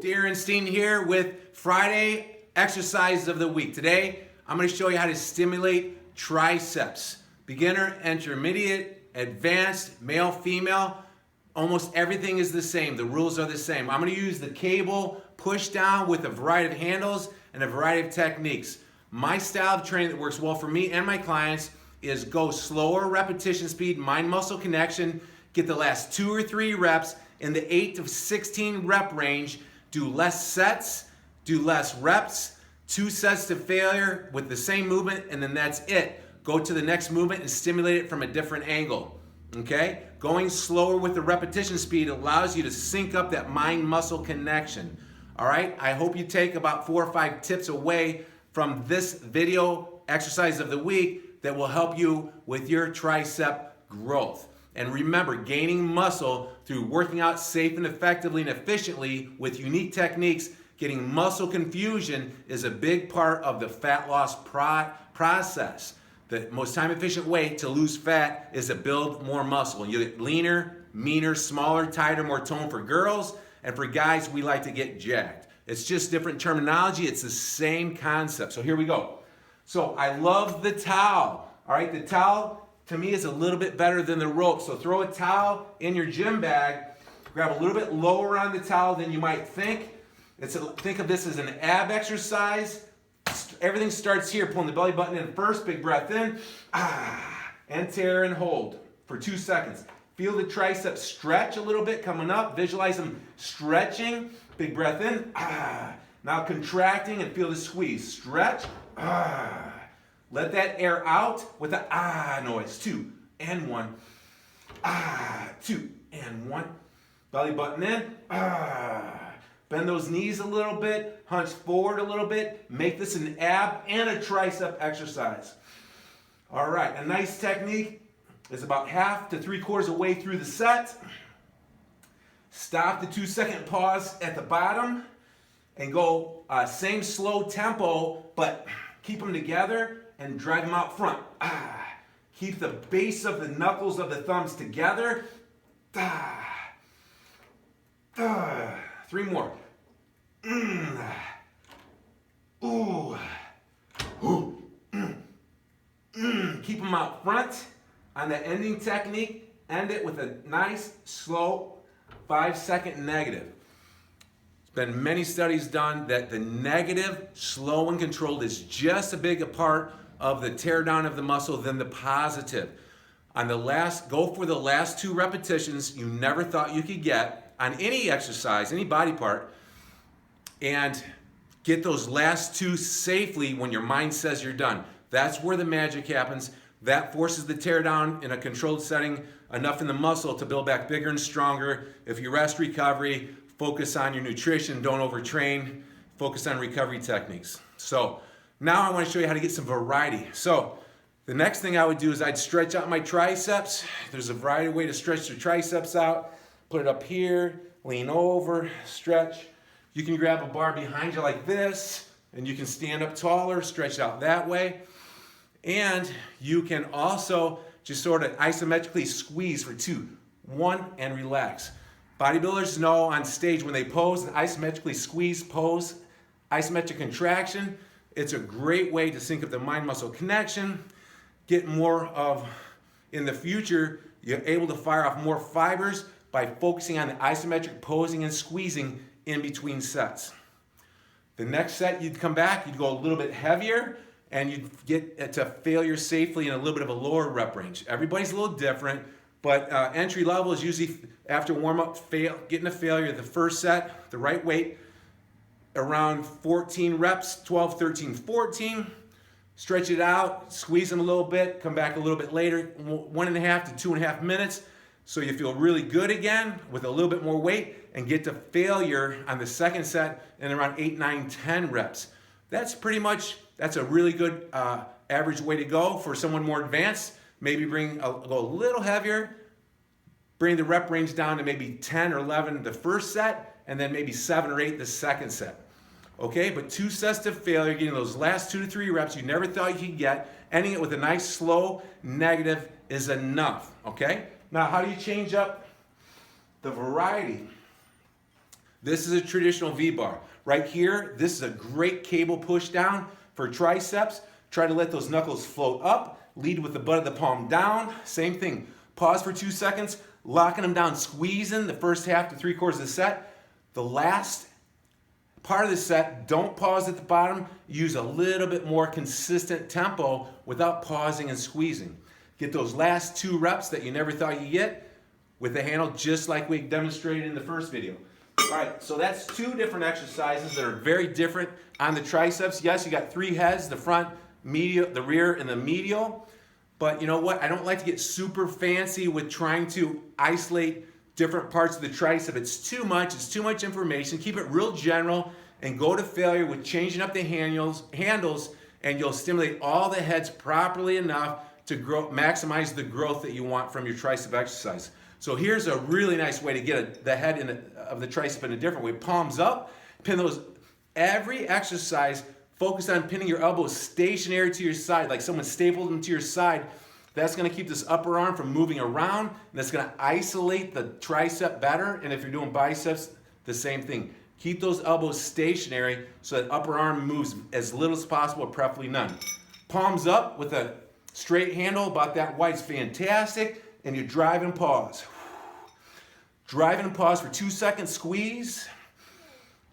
Darin Steen here with Friday exercises of the week. Today, I'm going to show you how to stimulate triceps. Beginner, intermediate, advanced, male, female. Almost everything is the same. The rules are the same. I'm going to use the cable push down with a variety of handles and a variety of techniques. My style of training that works well for me and my clients is go slower repetition speed, mind-muscle connection, get the last 2 or 3 reps in the 8 to 16 rep range, do less sets, do less reps, 2 sets to failure with the same movement, and then that's it. Go to the next movement and stimulate it from a different angle, okay? Going slower with the repetition speed allows you to sync up that mind-muscle connection, all right? I hope you take about 4 or 5 tips away from this video exercise of the week that will help you with your tricep growth. And remember, gaining muscle through working out safe and effectively and efficiently with unique techniques, getting muscle confusion is a big part of the fat loss process. The most time efficient way to lose fat is to build more muscle. You get leaner, meaner, smaller, tighter, more toned for girls, and for guys, we like to get jacked. It's just different terminology. It's the same concept. So here we go. So I love the towel. All right, the towel to me is a little bit better than the rope. So throw a towel in your gym bag, grab a little bit lower on the towel than you might think. Think of this as an ab exercise. Everything starts here, pulling the belly button in first, big breath in, and tear and hold for 2 seconds. Feel the triceps stretch a little bit coming up. Visualize them stretching, big breath in, now contracting and feel the squeeze. Stretch, let that air out with the noise. 2 and 1. 2 and 1. Belly button in. Bend those knees a little bit. Hunch forward a little bit. Make this an ab and a tricep exercise. All right, a nice technique is about half to 3/4 of the way through the set. Stop the 2-second pause at the bottom and go same slow tempo, but keep them together and drive them out front. Keep the base of the knuckles of the thumbs together. 3 more. Keep them out front. On the ending technique, end it with a nice, slow 5-second negative. There's been many studies done that the negative, slow and controlled is just as big a part of the tear down of the muscle than the positive. Go for the last 2 repetitions you never thought you could get on any exercise, any body part, and get those last 2 safely when your mind says you're done. That's where the magic happens. That forces the tear down in a controlled setting, enough in the muscle to build back bigger and stronger. If you rest recovery, focus on your nutrition, don't overtrain, focus on recovery techniques. So now I want to show you how to get some variety. So the next thing I would do is I'd stretch out my triceps. There's a variety of ways to stretch your triceps out. Put it up here, lean over, stretch. You can grab a bar behind you like this, and you can stand up taller, stretch out that way. And you can also just sort of isometrically squeeze for 2, 1, and relax. Bodybuilders know on stage when they pose, an isometrically squeeze pose, isometric contraction. It's a great way to sync up the mind-muscle connection, get more of, in the future, you're able to fire off more fibers by focusing on the isometric posing and squeezing in between sets. The next set, you'd come back, you'd go a little bit heavier, and you'd get to failure safely in a little bit of a lower rep range. Everybody's a little different, but entry level is usually after warm-up, getting a failure the first set, the right weight, around 14 reps, 12, 13, 14. Stretch it out, squeeze them a little bit, come back a little bit later, 1.5 to 2.5 minutes, so you feel really good again with a little bit more weight, and get to failure on the second set in around 8, 9, 10 reps. That's a really good average way to go. For someone more advanced, maybe go a little heavier, bring the rep range down to maybe 10 or 11 the first set, and then maybe 7 or 8 the second set. Okay, but 2 sets to failure, getting those last 2 to 3 reps you never thought you could get, ending it with a nice slow negative is enough, okay? Now, how do you change up the variety? This is a traditional V-bar. Right here, this is a great cable push down for triceps. Try to let those knuckles float up. Lead with the butt of the palm down. Same thing. Pause for 2 seconds. Locking them down, squeezing the first half to 3/4 of the set. The last part of the set, don't pause at the bottom. Use a little bit more consistent tempo without pausing and squeezing. Get those last 2 reps that you never thought you'd get with the handle, just like we demonstrated in the first video. All right, so that's 2 different exercises that are very different on the triceps. Yes, you got 3 heads, the front, medial, the rear, and the medial. But you know what? I don't like to get super fancy with trying to isolate different parts of the tricep. It's too much information. Keep it real general and go to failure with changing up the handles, and you'll stimulate all the heads properly enough to maximize the growth that you want from your tricep exercise. So here's a really nice way to get the head of the tricep in a different way. Palms up, pin those. Every exercise, focus on pinning your elbows stationary to your side, like someone stapled them to your side. That's going to keep this upper arm from moving around, and that's going to isolate the tricep better. And if you're doing biceps, the same thing. Keep those elbows stationary so that upper arm moves as little as possible, preferably none. Palms up with a straight handle about that wide is fantastic, and you drive and pause. Drive and pause for 2 seconds, squeeze.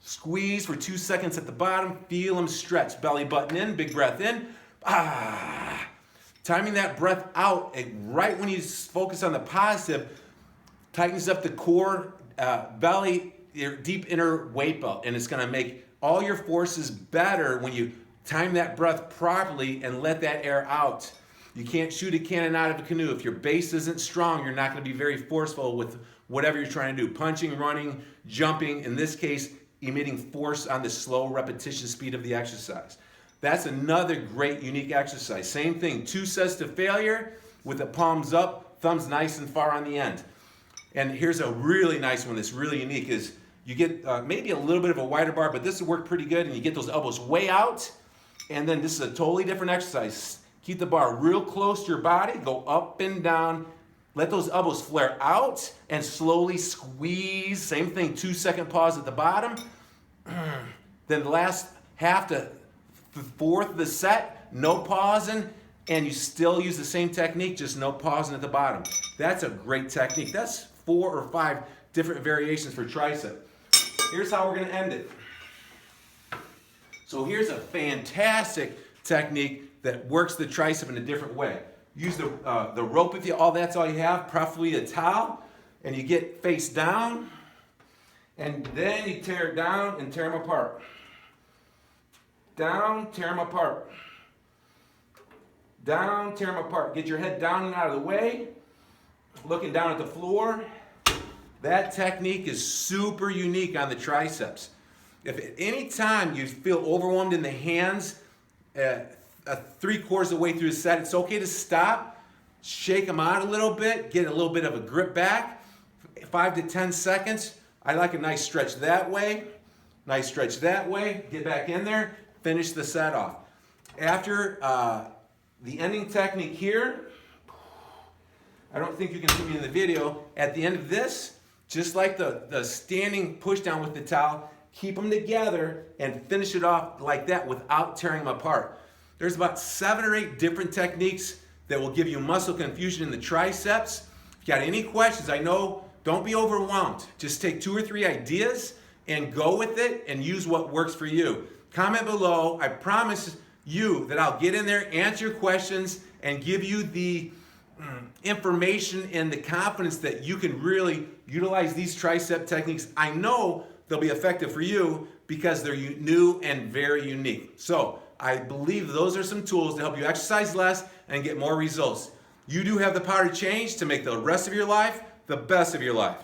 Squeeze for 2 seconds at the bottom, feel them stretch. Belly button in, big breath in. Timing that breath out right when you focus on the positive, tightens up the core, belly, your deep inner weight belt, and it's gonna make all your forces better when you time that breath properly and let that air out. You can't shoot a cannon out of a canoe. If your base isn't strong, you're not gonna be very forceful with whatever you're trying to do. Punching, running, jumping, in this case, emitting force on the slow repetition speed of the exercise. That's another great, unique exercise. Same thing, 2 sets to failure with the palms up, thumbs nice and far on the end. And here's a really nice one that's really unique is you get maybe a little bit of a wider bar, but this will work pretty good, and you get those elbows way out, and then this is a totally different exercise. Keep the bar real close to your body, go up and down, let those elbows flare out, and slowly squeeze. Same thing, 2 second pause at the bottom. Then the last half to the 4th of the set, no pausing, and you still use the same technique, just no pausing at the bottom. That's a great technique. That's 4 or 5 different variations for tricep. Here's how we're gonna end it. So here's a fantastic technique that works the tricep in a different way. Use the rope with you, that's all you have, preferably a towel, and you get face down, and then you tear it down and tear them apart. Down, tear them apart. Down, tear them apart. Get your head down and out of the way, looking down at the floor. That technique is super unique on the triceps. If at any time you feel overwhelmed in the hands, 3/4 of the way through the set, it's okay to stop, shake them out a little bit, get a little bit of a grip back, 5 to 10 seconds. I like a nice stretch that way, nice stretch that way, get back in there, finish the set off. After the ending technique here, I don't think you can see me in the video, at the end of this, just like the standing push down with the towel, keep them together and finish it off like that without tearing them apart. There's about 7 or 8 different techniques that will give you muscle confusion in the triceps. If you got any questions, I know, don't be overwhelmed. Just take 2 or 3 ideas and go with it and use what works for you. Comment below. I promise you that I'll get in there, answer your questions, and give you the information and the confidence that you can really utilize these tricep techniques. I know they'll be effective for you because they're new and very unique. So I believe those are some tools to help you exercise less and get more results. You do have the power to change to make the rest of your life the best of your life.